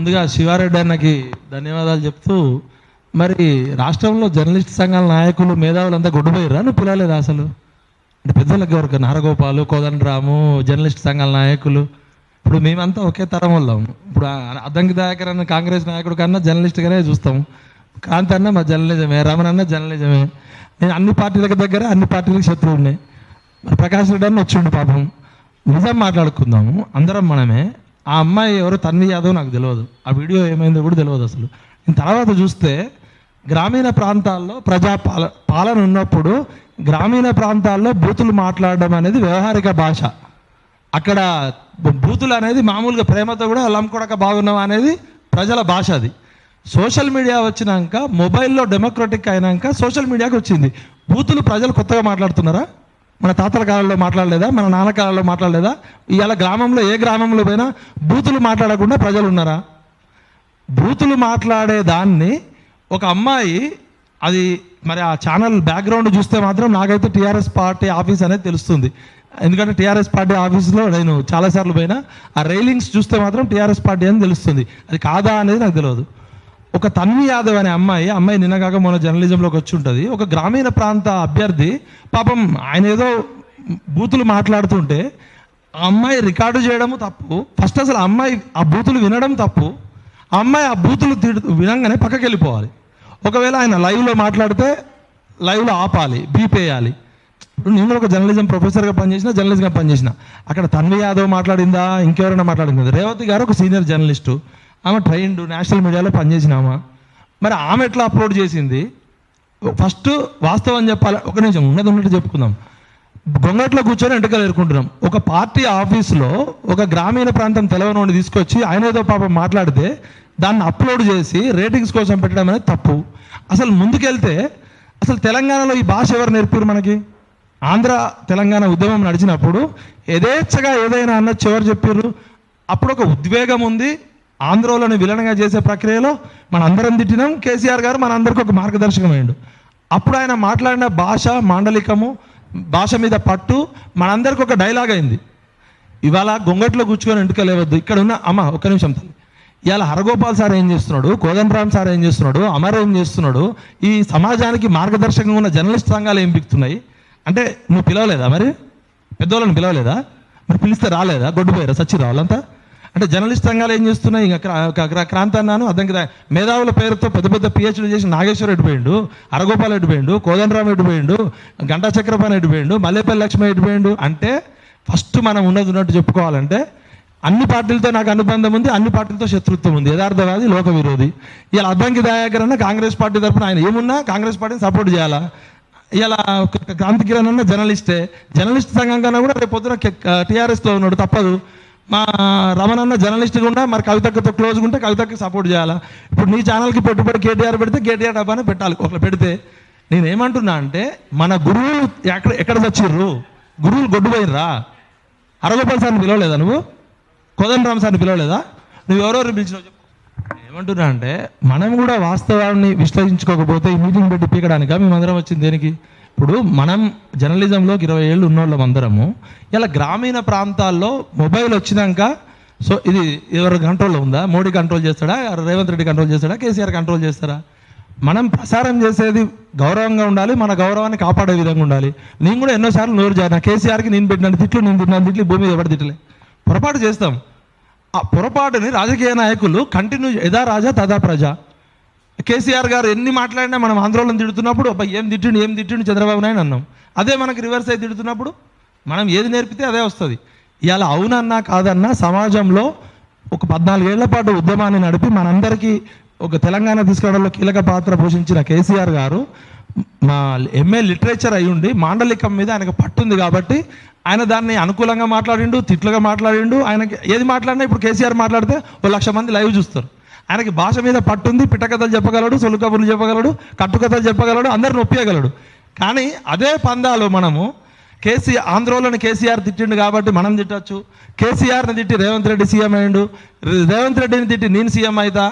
ముందుగా శివారెడ్డి అన్నకి ధన్యవాదాలు చెప్తూ, మరి రాష్ట్రంలో జర్నలిస్ట్ సంఘాల నాయకులు మేధావులంతా గొడ్డుపోయారా? నువ్వు పిలవలేదా అసలు? అంటే పెద్దలకి ఎవరికి నారగోపాలు, కోదండరాము, జర్నలిస్ట్ సంఘాల నాయకులు, ఇప్పుడు మేమంతా ఒకే తరం వాళ్ళం. ఇప్పుడు అద్దంకి దయాకర్ అన్న కాంగ్రెస్ నాయకుడు కన్నా జర్నలిస్ట్గానే చూస్తాం. కాంతి అన్న మా జర్నలిజమే, రమణ అన్న జర్నలిజమే. నేను అన్ని పార్టీలకు దగ్గర అన్ని పార్టీలకు శత్రువునే. మరి ప్రకాష్ రెడ్డి అన్న వచ్చిండు పాపం. నిజం మాట్లాడుకుందాము, అందరం మనమే. ఆ అమ్మాయి ఎవరు తన్వి యాదవ్ నాకు తెలియదు, ఆ వీడియో ఏమైందో కూడా తెలియదు అసలు. నేను తర్వాత చూస్తే గ్రామీణ ప్రాంతాల్లో పాలన ఉన్నప్పుడు గ్రామీణ ప్రాంతాల్లో బూతులు మాట్లాడడం అనేది వ్యవహారిక భాష. అక్కడ బూతులు అనేది మామూలుగా ప్రేమతో కూడా లంకొడక బాగున్నావా అనేది ప్రజల భాష. అది సోషల్ మీడియా వచ్చినాక, మొబైల్లో డెమోక్రటిక్ అయినాక సోషల్ మీడియాకి వచ్చింది. బూతులు ప్రజలు కొత్తగా మాట్లాడుతున్నారా? మన తాతల కాలంలో మాట్లాడలేదా? మన నాన్న కాలంలో మాట్లాడలేదా? ఇవాళ గ్రామంలో ఏ గ్రామంలో పోయినా బూతులు మాట్లాడకుండా ప్రజలు ఉన్నారా? బూతులు మాట్లాడే దాన్ని ఒక అమ్మాయి, అది మరి ఆ ఛానల్ బ్యాక్గ్రౌండ్ చూస్తే మాత్రం నాకైతే టీఆర్ఎస్ పార్టీ ఆఫీస్ అనేది తెలుస్తుంది. ఎందుకంటే టీఆర్ఎస్ పార్టీ ఆఫీస్లో నేను చాలాసార్లు పోయినా, ఆ రైలింగ్స్ చూస్తే మాత్రం టీఆర్ఎస్ పార్టీ అని తెలుస్తుంది. అది కాదా అనేది నాకు తెలియదు. ఒక తన్వి యాదవ్ అనే అమ్మాయి నిన్నగాక మొన్న జర్నలిజంలోకి వచ్చి ఉంటుంది. ఒక గ్రామీణ ప్రాంత అభ్యర్థి పాపం, ఆయన ఏదో బూతులు మాట్లాడుతుంటే ఆ అమ్మాయి రికార్డు చేయడము తప్పు. ఫస్ట్ అసలు అమ్మాయి ఆ బూతులు వినడం తప్పు. ఆ అమ్మాయి ఆ బూతులు వినంగానే పక్కకి వెళ్ళిపోవాలి. ఒకవేళ ఆయన లైవ్లో మాట్లాడితే లైవ్లో ఆపాలి, బీప్ వేయాలి. ఇప్పుడు నేను ఒక జర్నలిజం ప్రొఫెసర్గా పనిచేసిన, జర్నలిస్ట్గా పనిచేసిన. అక్కడ తన్వి యాదవ్ మాట్లాడిందా, ఇంకెవరైనా మాట్లాడిందా? రేవతి గారు ఒక సీనియర్ జర్నలిస్టు, ఆమె ట్రైన్డ్ నేషనల్ మీడియాలో పనిచేసినామా. మరి ఆమె ఎట్లా అప్లోడ్ చేసింది? ఫస్ట్ వాస్తవం చెప్పాలి. ఒక నిమిషం ఉన్నట్టు చెప్పుకుందాం. గొంగట్లో కూర్చొని ఎంటకలు ఎదుర్కొంటున్నాం. ఒక పార్టీ ఆఫీసులో ఒక గ్రామీణ ప్రాంతం తెలవనోడిని తీసుకొచ్చి ఆయన ఏదో పాపం మాట్లాడితే దాన్ని అప్లోడ్ చేసి రేటింగ్స్ కోసం పెట్టడం అనేది తప్పు. అసలు ముందుకెళ్తే అసలు తెలంగాణలో ఈ భాష ఎవరు నేర్పారు మనకి? ఆంధ్ర తెలంగాణ ఉద్యమం నడిచినప్పుడు యథేచ్ఛగా ఏదైనా అన్నది ఎవరు చెప్పారు? అప్పుడు ఒక ఉద్వేగం ఉంది. ఆంధ్రలోని విలనంగా చేసే ప్రక్రియలో మన అందరం తిట్టినాం. కేసీఆర్ గారు మన అందరికీ ఒక మార్గదర్శకం అయ్యిండు. అప్పుడు ఆయన మాట్లాడిన భాష, మాండలికము, భాష మీద పట్టు మనందరికీ ఒక డైలాగ్ అయింది. ఇవాళ గొంగట్లో కూర్చుకొని ఇంటికి లేవద్దు. ఇక్కడ ఉన్న అమ్మ ఒక్క నిమిషం తల్లి, ఇవాళ హరగోపాల్ సార్ ఏం చేస్తున్నాడు, కోదండరామ్ సార్ ఏం చేస్తున్నాడు, అమర్ ఏం చేస్తున్నాడు, ఈ సమాజానికి మార్గదర్శకంగా ఉన్న జర్నలిస్ట్ సంఘాలు ఏం పిక్తున్నాయి అంటే నువ్వు పిలవలేదా? మరి పెద్దోళ్ళని పిలవలేదా? మరి పిలిస్తే రాలేదా? గొడ్డుపోయారా? సచ్చి రావాలంతా అంటే జర్నలిస్ట్ సంఘాలు ఏం చేస్తున్నాయి? ఇంకా క్రాంతి అన్నాను అద్దంకి మేధావుల పేరుతో పెద్ద పెద్ద పిహెచ్డీ చేసి నాగేశ్వర ఎడిపోయిండు, హరగోపాల్ ఎడిపోయిండు, కోదండరామ్ ఎడిపోయిండు, గంటా చక్రపాణి ఎడిపోయిండు, మల్లేపల్లి లక్ష్మి ఎడిపోయిండు. అంటే ఫస్ట్ మనం ఉన్నట్టు చెప్పుకోవాలంటే అన్ని పార్టీలతో నాకు అనుబంధం ఉంది, అన్ని పార్టీలతో శత్రుత్వం ఉంది, యథార్థవాది, లోక విరోధి. ఇలా అద్దంకి దయాకర్ అన్న కాంగ్రెస్ పార్టీ తరఫున ఆయన ఏమున్నా కాంగ్రెస్ పార్టీని సపోర్ట్ చేయాలా? ఇలా క్రాంతి కిరణ్ అన్న జర్నలిస్టే, జర్నలిస్ట్ సంఘం కన్నా కూడా రేపు పొద్దున టీఆర్ఎస్లో ఉన్నాడు, తప్పదు. మా రమణ అన్న జర్నలిస్ట్గా ఉన్నా మరి కవితక్కతో క్లోజ్గా ఉంటే కవితకి సపోర్ట్ చేయాలా? ఇప్పుడు నీ ఛానల్కి పెట్టుబడి కేటీఆర్ పెడితే కేటీఆర్ డబ్బానే పెట్టాలి. ఒకళ్ళు పెడితే నేనేమంటున్నా అంటే మన గురువులు ఎక్కడ చచ్చిర్రు? గురువులు గొడ్డుపోయిర్రా? హరగోపాల్ సార్ని పిలవలేదా నువ్వు? కోదండరామ్ సార్ని పిలవలేదా? నువ్వు ఎవరెవరు పిలిచినావు చెప్పు. ఏమంటున్నా అంటే మనం కూడా వాస్తవాన్ని విశ్లేషించుకోకపోతే ఈ మీటింగ్ పెట్టి పీకడానిక మేమందరం వచ్చింది దేనికి? ఇప్పుడు మనం జర్నలిజంలోకి 20 ఏళ్ళు ఉన్నోళ్ళం అందరము. ఇలా గ్రామీణ ప్రాంతాల్లో మొబైల్ వచ్చినాక సో ఇది ఎవరి కంట్రోల్లో ఉందా? మోడీ కంట్రోల్ చేస్తాడా? రేవంత్ రెడ్డి కంట్రోల్ చేస్తాడా? కేసీఆర్ కంట్రోల్ చేస్తారా? మనం ప్రసారం చేసేది గౌరవంగా ఉండాలి, మన గౌరవాన్ని కాపాడే విధంగా ఉండాలి. నేను కూడా ఎన్నోసార్లు నోరు జారిన కేసీఆర్కి నేను పెట్టిన తిట్లు, నేను తిన్నాను తిట్లు, భూమి మీద ఎవరు తిట్టలే. పొరపాటు చేస్తాం. ఆ పొరపాటుని రాజకీయ నాయకులు కంటిన్యూ, యథా రాజా తదా ప్రజ. కేసీఆర్ గారు ఎన్ని మాట్లాడినా మనం ఆందోళన తిడుతున్నప్పుడు అబ్బాయి ఏం తిట్టిండు చంద్రబాబు నాయుడు అన్నాం. అదే మనకు రివర్స్ అయి తిడుతున్నప్పుడు మనం ఏది నేర్పితే అదే వస్తుంది. ఇవాళ అవునన్నా కాదన్నా సమాజంలో ఒక 14 ఏళ్ల పాటు ఉద్యమాన్ని నడిపి మనందరికీ ఒక తెలంగాణ తీసుకురావడంలో కీలక పాత్ర పోషించిన కేసీఆర్ గారు మా ఎంఏ లిటరేచర్ అయ్యుండి మాండలికం మీద ఆయనకు పట్టుంది కాబట్టి ఆయన దాన్ని అనుకూలంగా మాట్లాడిండు, తిట్లుగా మాట్లాడిండు. ఆయనకి ఏది మాట్లాడినా ఇప్పుడు కేసీఆర్ మాట్లాడితే 1,00,000 మంది లైవ్ చూస్తారు. ఆయనకి భాష మీద పట్టుంది, పిట్టకథలు చెప్పగలడు, సొల్లు కబుర్లు చెప్పగలడు, కట్టుకథలు చెప్పగలడు, అందరిని ఒప్పియగలడు. కానీ అదే పందాలో మనము ఆంధ్రలోని కేసీఆర్ తిట్టిండు కాబట్టి మనం తిట్టచ్చు, కేసీఆర్ని తిట్టి రేవంత్ రెడ్డి సీఎం అయ్యిండు, రేవంత్ రెడ్డిని తిట్టి నేను సీఎం అవుతా.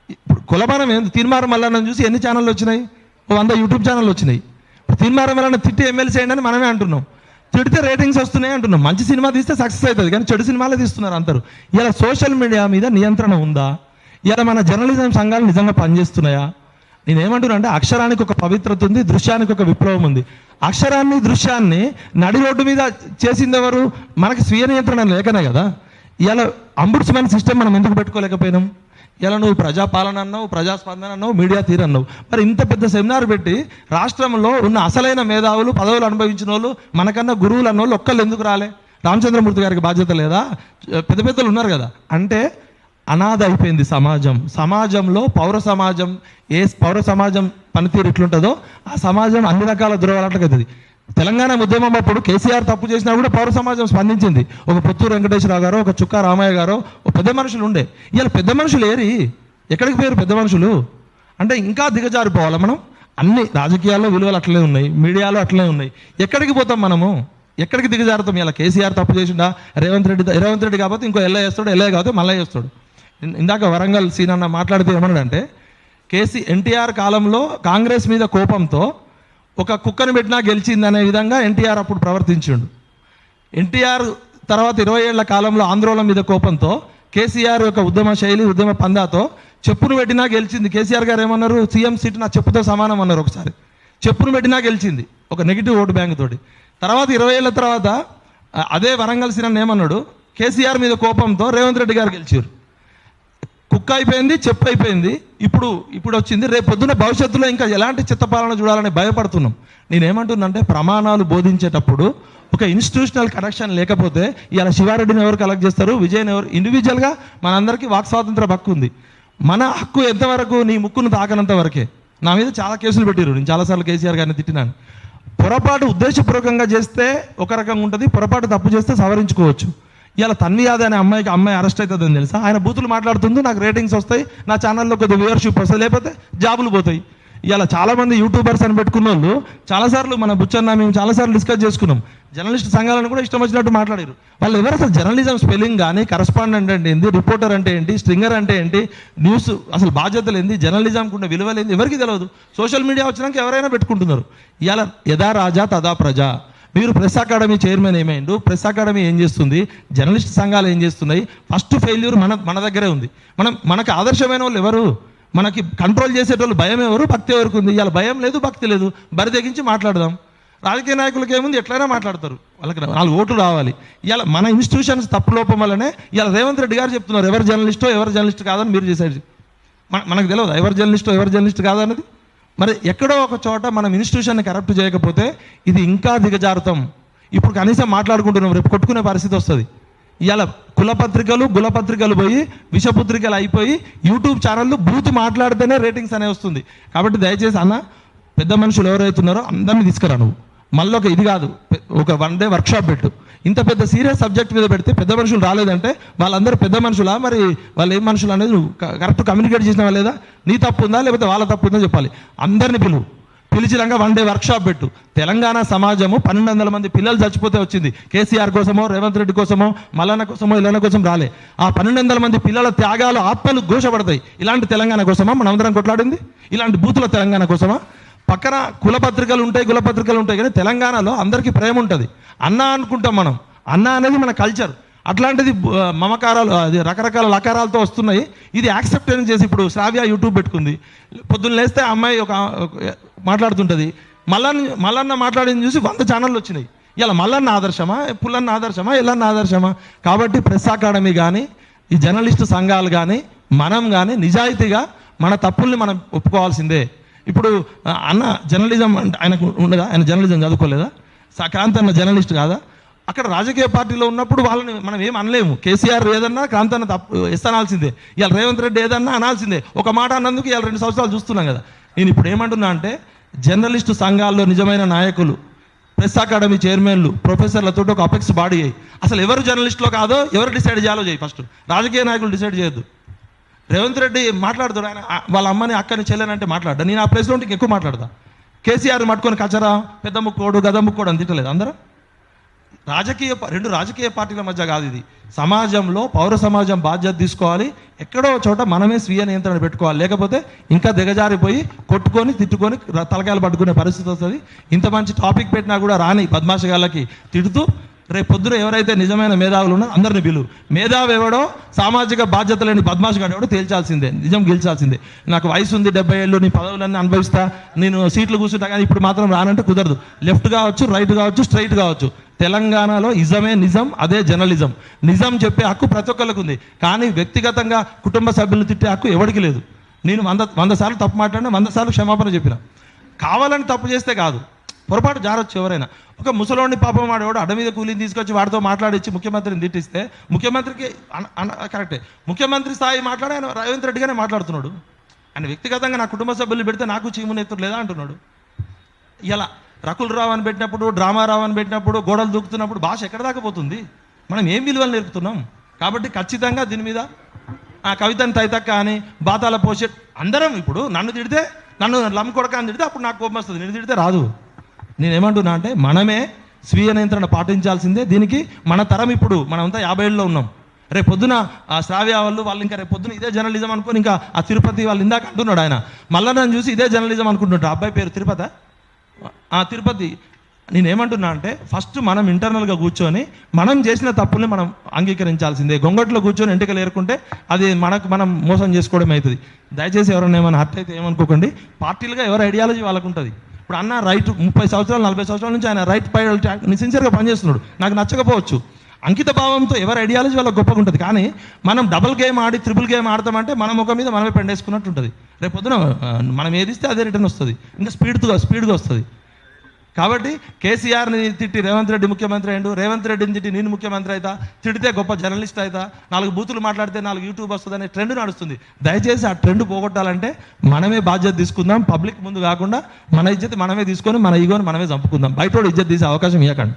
ఇప్పుడు కులమానం ఏంది? తీర్మానం మల్లన్నను చూసి ఎన్ని ఛానళ్ళు వచ్చినాయి? 100 యూట్యూబ్ ఛానళ్ళు వచ్చినాయి. ఇప్పుడు తీర్మానం మల్లన్న తిట్టి ఎమ్మెల్సీ అయ్యండి అని మనమే అంటున్నాం. తిడితే రేటింగ్స్ వస్తున్నాయి అంటున్నాం. మంచి సినిమా తీస్తే సక్సెస్ అవుతుంది, కానీ చెడు సినిమాలే తీస్తున్నారు అందరూ. ఇలా సోషల్ మీడియా మీద నియంత్రణ ఉందా? ఇలా మన జర్నలిజం సంఘాలు నిజంగా పనిచేస్తున్నాయా? నేనేమంటున్నా అంటే అక్షరానికి ఒక పవిత్రత ఉంది, దృశ్యానికి ఒక విప్లవం ఉంది. అక్షరాన్ని దృశ్యాన్ని నడి రోడ్డు మీద చేసింది ఎవరు? మనకి స్వీయ నియంత్రణ లేకనే కదా. ఇలా అంబుడ్స్మన్ సిస్టమ్ మనం ఎందుకు పెట్టుకోలేకపోయినాం? ఇలా నువ్వు ప్రజాపాలన అన్నావు, ప్రజాస్పందన అన్నావు, మీడియా తీరు అన్నావు. మరి ఇంత పెద్ద సెమినార్ పెట్టి రాష్ట్రంలో ఉన్న అసలైన మేధావులు, పదవులు అనుభవించిన వాళ్ళు, మనకన్నా గురువులు అన్న వాళ్ళు ఒక్కళ్ళు ఎందుకు రాలే? రామచంద్రమూర్తి గారికి బాధ్యత లేదా? పెద్ద పెద్దలు ఉన్నారు కదా. అంటే అనాథ అయిపోయింది సమాజం. సమాజంలో పౌర సమాజం పనితీరు ఎట్లుంటుందో ఆ సమాజం అన్ని రకాల దురవలట్లకు అవుతుంది. తెలంగాణ ఉద్యమం అప్పుడు కేసీఆర్ తప్పు చేసినా కూడా పౌర సమాజం స్పందించింది. ఒక పుత్తూరు వెంకటేశ్వరరావు గారు, ఒక చుక్కా రామయ్య గారు, ఒక పెద్ద మనుషులు ఉండే. ఇవాళ పెద్ద మనుషులు ఏరి ఎక్కడికి పోయారు? పెద్ద మనుషులు అంటే ఇంకా దిగజారిపోవాలి మనం. అన్ని రాజకీయాల్లో విలువలు అట్లే ఉన్నాయి, మీడియాలో అట్లే ఉన్నాయి. ఎక్కడికి పోతాం మనము? ఎక్కడికి దిగజారుతాం? ఇలా కేసీఆర్ తప్పు చేసిండా, రేవంత్ రెడ్డి కాకపోతే ఇంకో ఎల్ఐ చేస్తాడు, ఎల్ఐ కాకపోతే మళ్ళీ చేస్తాడు. ఇందాక వరంగల్ సీనన్న మాట్లాడితే ఏమన్నాడంటే, ఎన్టీఆర్ కాలంలో కాంగ్రెస్ మీద కోపంతో ఒక కుక్కను పెట్టినా గెలిచిందనే విధంగా ఎన్టీఆర్ అప్పుడు ప్రవర్తించిండు. ఎన్టీఆర్ తర్వాత 20 ఏళ్ల కాలంలో ఆందోళన మీద కోపంతో కేసీఆర్ యొక్క ఉద్యమ శైలి, ఉద్యమ పందాతో చెప్పును పెట్టినా గెలిచింది. కేసీఆర్ గారు ఏమన్నారు? సీఎం సీట్ నా చెప్పుతో సమానం అన్నారు. ఒకసారి చెప్పును పెట్టినా గెలిచింది ఒక నెగిటివ్ ఓటు బ్యాంక్ తోటి. తర్వాత 20 ఏళ్ల తర్వాత అదే వరంగల్ సీనన్న ఏమన్నాడు? కేసీఆర్ మీద కోపంతో రేవంత్ రెడ్డి గారు గెలిచారు. కుక్క అయిపోయింది, చెప్పు అయిపోయింది. ఇప్పుడు వచ్చింది. రేపు పొద్దున్న భవిష్యత్తులో ఇంకా ఎలాంటి చిత్తపాలన చూడాలని భయపడుతున్నాం. నేనేమంటున్నానంటే, ప్రమాణాలు బోధించేటప్పుడు ఒక ఇన్స్టిట్యూషనల్ కనెక్షన్ లేకపోతే ఇలా శివారెడ్డిని ఎవరు కలెక్ట్ చేస్తారు, విజయ్ని ఎవరు? ఇండివిజువల్గా మనందరికీ వాక్ స్వాతంత్ర హక్కు ఉంది. మన హక్కు ఎంతవరకు? నీ ముక్కును తాకనంత వరకే. నా మీద చాలా కేసులు పెట్టారు. నేను చాలాసార్లు కేసీఆర్ గారిని తిట్టినాను. పొరపాటు ఉద్దేశపూర్వకంగా చేస్తే ఒక రకంగా ఉంటుంది, పొరపాటు తప్పు చేస్తే సవరించుకోవచ్చు. ఇలా తన్వి యాదవ్ అనే అమ్మాయి అరెస్ట్ అవుతుందని తెలుసా? ఆయన బూతులు మాట్లాడుతుంది, నాకు రేటింగ్స్ వస్తాయి, నా ఛానల్లో కొద్దిగా వ్యూవర్షిప్ వస్తాయి, లేకపోతే జాబులు పోతాయి. ఇలా చాలామంది యూట్యూబర్స్ అని పెట్టుకున్న వాళ్ళు చాలాసార్లు మన బుచ్చన్న మేము చాలాసార్లు డిస్కస్ చేసుకున్నాం. జర్నలిస్ట్ సంఘాలను కూడా ఇష్టం వచ్చినట్టు మాట్లాడారు. వాళ్ళు ఎవరు అసలు జర్నలిజం స్పెల్లింగ్ కానీ, కరస్పాండెంట్ అంటే ఏంటి, రిపోర్టర్ అంటే ఏంటి, స్ట్రింగర్ అంటే ఏంటి, న్యూస్ అసలు బాధ్యతలు ఏంది, జర్నలిజంకు ఉన్న విలువలేంది ఎవరికి తెలియదు. సోషల్ మీడియా వచ్చినాక ఎవరైనా పెట్టుకుంటున్నారు. ఇలా యథా రాజా తదా ప్రజా. మీరు ప్రెస్ అకాడమీ చైర్మన్ ఏమైండు? ప్రెస్ అకాడమీ ఏం చేస్తుంది? జర్నలిస్ట్ సంఘాలు ఏం చేస్తున్నాయి? ఫస్ట్ ఫెయిల్యూర్ మన దగ్గరే ఉంది. మనకు ఆదర్శమైన వాళ్ళు ఎవరు? మనకి కంట్రోల్ చేసేటోళ్ళు భయం ఎవరు? భక్తి ఎవరికి ఉంది? ఇలా భయం లేదు, భక్తి లేదు. బరి తెగించి మాట్లాడదాం. రాజకీయ నాయకులకి ఏముంది? ఎట్లయినా మాట్లాడతారు, వాళ్ళకి 4 ఓట్లు రావాలి. ఇలా మన ఇన్స్టిట్యూషన్స్ తప్పు లోపం వల్లనే ఇలా రేవంత్ రెడ్డి గారు చెప్తున్నారు ఎవరు జర్నలిస్టో ఎవరు జర్నలిస్ట్ కాదని. మీరు చేసేది మనకు తెలియదు ఎవరు జర్నలిస్ట్ కాదన్నది. మరి ఎక్కడో ఒక చోట మనం ఇన్స్టిట్యూషన్ని కరప్ట్ చేయకపోతే ఇది ఇంకా దిగజారుతాం. ఇప్పుడు కనీసం మాట్లాడుకుంటున్నాం, రేపు కొట్టుకునే పరిస్థితి వస్తుంది. ఇవాళ గులపత్రికలు పోయి విషపత్రికలు అయిపోయి యూట్యూబ్ ఛానళ్ళు బూత్ మాట్లాడితేనే రేటింగ్స్ అనేవి వస్తుంది. కాబట్టి దయచేసి అన్న, పెద్ద మనుషులు ఎవరైతున్నారో అందరినీ తీసుకురా. నువ్వు మళ్ళీ ఇది కాదు, ఒక 1 డే వర్క్షాప్ పెట్టు. ఇంత పెద్ద సీరియస్ సబ్జెక్ట్ మీద పెడితే పెద్ద మనుషులు రాలేదంటే వాళ్ళందరూ పెద్ద మనుషులా, మరి వాళ్ళు ఏం మనుషులు అనేది నువ్వు కరెక్ట్ కమ్యూనికేట్ చేసిన లేదా? నీ తప్పు ఉందా లేకపోతే వాళ్ళ తప్పు ఉందా చెప్పాలి. అందరినీ పిలిచినాక 1 డే వర్క్షాప్ పెట్టు. తెలంగాణ సమాజము 1200 మంది పిల్లలు చచ్చిపోతే వచ్చింది. కేసీఆర్ కోసమో, రేవంత్ రెడ్డి కోసమో, మల్లన్న కోసమో, ఇళ్ళన్న కోసం రాలే. ఆ 1200 మంది పిల్లల త్యాగాలు, ఆత్మలు ఘోషపడతాయి. ఇలాంటి తెలంగాణ కోసమా మనం అందరం కొట్లాడింది? ఇలాంటి బూతుల తెలంగాణ కోసమా? పక్కన గులపత్రికలు ఉంటాయి కానీ తెలంగాణలో అందరికీ ప్రేమ ఉంటుంది. అన్న అనుకుంటాం మనం. అన్న అనేది మన కల్చర్. అట్లాంటిది మమకారాలు, అది రకరకాల లకారాలతో వస్తున్నాయి. ఇది యాక్సెప్టెన్స్ చేసి ఇప్పుడు శ్రావ్య యూట్యూబ్ పెట్టుకుంది. పొద్దున్న లేస్తే అమ్మాయి ఒక మాట్లాడుతుంటుంది, మల్లన్న మాట్లాడింది చూసి 100 ఛానళ్ళు వచ్చినాయి. ఇలా మల్లన్న ఆదర్శమా, పుల్లన్న ఆదర్శమా, ఎల్లన్న ఆదర్శమా? కాబట్టి ప్రెస్ అకాడమీ కానీ, ఈ జర్నలిస్టు సంఘాలు కానీ, మనం కానీ నిజాయితీగా మన తప్పుల్ని మనం ఒప్పుకోవాల్సిందే. ఇప్పుడు అన్న జర్నలిజం అంటే ఆయనకు ఉండదా? ఆయన జర్నలిజం చదువుకోలేదా? క్రాంతి అన్న జర్నలిస్ట్ కాదా? అక్కడ రాజకీయ పార్టీలో ఉన్నప్పుడు వాళ్ళని మనం ఏం అనలేము. కేసీఆర్ ఏదన్నా క్రాంతి అన్న తప్పు అనాల్సిందే. ఇవాళ రేవంత్ రెడ్డి ఏదన్నా అనాల్సిందే. ఒక మాట అన్నందుకు ఇవాళ 2 సంవత్సరాలు చూస్తున్నాం కదా. నేను ఇప్పుడు ఏమంటున్నా అంటే, జర్నలిస్టు సంఘాల్లో నిజమైన నాయకులు, ప్రెస్ అకాడమీ చైర్మన్లు, ప్రొఫెసర్లతో ఒక అపెక్స్ బాడీ అయ్యి అసలు ఎవరు జర్నలిస్టులో కాదో ఎవరు డిసైడ్ చేయాలో చేయి. ఫస్ట్ రాజకీయ నాయకులు డిసైడ్ చేయొద్దు. రేవంత్ రెడ్డి మాట్లాడుతాడు, ఆయన వాళ్ళ అమ్మని అక్కని చెల్లెనంటే మాట్లాడ్డా. నేను ఆ ప్లేస్లో ఉంటే ఎక్కువ మాట్లాడతా. కేసీఆర్ మట్టుకొని కచరా, పెద్ద ముక్కోడు, గద ముక్కోడు అని తిట్టలేదు అందరూ. రెండు రాజకీయ పార్టీల మధ్య కాదు ఇది. సమాజంలో పౌర సమాజం బాధ్యత తీసుకోవాలి. ఎక్కడో చోట మనమే స్వీయ నియంత్రణ పెట్టుకోవాలి. లేకపోతే ఇంకా దిగజారిపోయి కొట్టుకొని తిట్టుకొని తలకాయలు పట్టుకునే పరిస్థితి వస్తుంది. ఇంత మంచి టాపిక్ పెట్టినా కూడా రాని బద్మాషగాళ్ళకి తిడుతూ రేపు పొద్దున ఎవరైతే నిజమైన మేధావులు ఉన్నారో అందరిని పిలువు. మేధావి ఎవడో సామాజిక బాధ్యత లేని బద్మాష్ గాడు ఎవడో తేల్చాల్సిందే, నిజం గెలిచాల్సిందే. నాకు వయసు ఉంది 70 ఏళ్ళు, నీ పదవులన్నీ అనుభవిస్తా, నేను సీట్లు కూర్చుంటా, కానీ ఇప్పుడు మాత్రం రానంటే కుదరదు. లెఫ్ట్ కావచ్చు, రైట్ కావచ్చు, స్ట్రైట్ కావచ్చు. తెలంగాణలో ఇజమే నిజం, అదే జర్నలిజం. నిజం చెప్పే హక్కు ప్రతి ఒక్కరికి ఉంది, కానీ వ్యక్తిగతంగా కుటుంబ సభ్యులను తిట్టే హక్కు ఎవరికి లేదు. నేను 100 సార్లు తప్పు మాట్లాడినా 100 సార్లు క్షమాపణ చెప్పిన. కావాలని తప్పు చేస్తే కాదు, పొరపాటు జారొచ్చు ఎవరైనా. ఒక ముసలోడిని పాపం వాడేవాడు అడ్డ మీద కూలీని తీసుకొచ్చి వాడితో మాట్లాడించి ముఖ్యమంత్రిని తిట్టిస్తే ముఖ్యమంత్రికి కరెక్టే, ముఖ్యమంత్రి స్థాయి మాట్లాడి ఆయన రేవంత్ రెడ్డిగానే మాట్లాడుతున్నాడు. ఆయన వ్యక్తిగతంగా నా కుటుంబ సభ్యులు పెడితే నాకు చీమునెత్తుడు లేదా అంటున్నాడు. ఇలా రకుల్ రావు అని పెట్టినప్పుడు, డ్రామారావు అని పెట్టినప్పుడు, గోడలు దూకుతున్నప్పుడు భాష ఎక్కడ దాకా పోతుంది? మనం ఏం విలువలు నేర్పుతున్నాం? కాబట్టి ఖచ్చితంగా దీని మీద కవితని తైతక్క అని బాతాల పోషే అందరం ఇప్పుడు నన్ను తిడితే, నన్ను లమ్కొడక అని తిడితే అప్పుడు నాకు కోపం వస్తుంది, నేను తిడితే రాదు. నేనేమంటున్నా అంటే మనమే స్వీయ నియంత్రణ పాటించాల్సిందే. దీనికి మన తరం ఇప్పుడు మనమంతా 50 ఏళ్ళలో ఉన్నాం. రేపు పొద్దున ఆ శ్రావ్య వాళ్ళు ఇంకా రేపు పొద్దున ఇదే జర్నలిజం అనుకుని ఇంకా ఆ తిరుపతి వాళ్ళు ఇందాక అంటున్నాడు ఆయన, మళ్ళీ నన్ను చూసి ఇదే జర్నలిజం అనుకుంటున్నాడు. అబ్బాయి పేరు తిరుపతి. నేనేమంటున్నా అంటే ఫస్ట్ మనం ఇంటర్నల్గా కూర్చొని మనం చేసిన తప్పుల్ని మనం అంగీకరించాల్సిందే. గొంగట్లో కూర్చొని ఎంటికలు ఏరుకుంటే అది మనం మోసం చేసుకోవడం అవుతుంది. దయచేసి ఎవరైనా ఏమైనా హర్ట్ అయితే ఏమనుకోకండి. పార్టీలుగా ఎవరి ఐడియాలజీ వాళ్ళకు ఉంటుంది. ఇప్పుడు అన్న రైట్ 30 సంవత్సరాలు 40 సంవత్సరాల నుంచి ఆయన రైట్ పై సిన్సియర్గా పనిచేస్తున్నాడు. నాకు నచ్చకపోవచ్చు, అంకిత భావంతో ఎవరి ఐడియాలజీ వాళ్ళకి గొప్పగా ఉంటుంది. కానీ మనం డబుల్ గేమ్ ఆడి ట్రిపుల్ గేమ్ ఆడతామంటే మన ముఖం మీద మనమే పెండేసుకున్నట్టు ఉంటుంది. రేపు పొద్దున మనం ఏది ఇస్తే అదే రిటర్న్ వస్తుంది, ఇంకా స్పీడ్గా వస్తుంది. కాబట్టి కేసీఆర్ని తిట్టి రేవంత్ రెడ్డి ముఖ్యమంత్రి అయ్యిండు, రేవంత్ రెడ్డిని తిట్టి నేను ముఖ్యమంత్రి అవుతా, తిడితే గొప్ప జర్నలిస్ట్ అవుతా, 4 బూతులు మాట్లాడితే 4 యూట్యూబ్ వస్తుంది అనే ట్రెండ్ నడుస్తుంది. దయచేసి ఆ ట్రెండ్ పోగొట్టాలంటే మనమే బాధ్యత తీసుకుందాం. పబ్లిక్ ముందు కాకుండా మన ఇజ్జత్ మనమే తీసుకొని మన ఈగోని మనమే చంపుకుందాం. బయటోడు ఇజ్జత్ తీసే అవకాశం ఇవ్వకండి.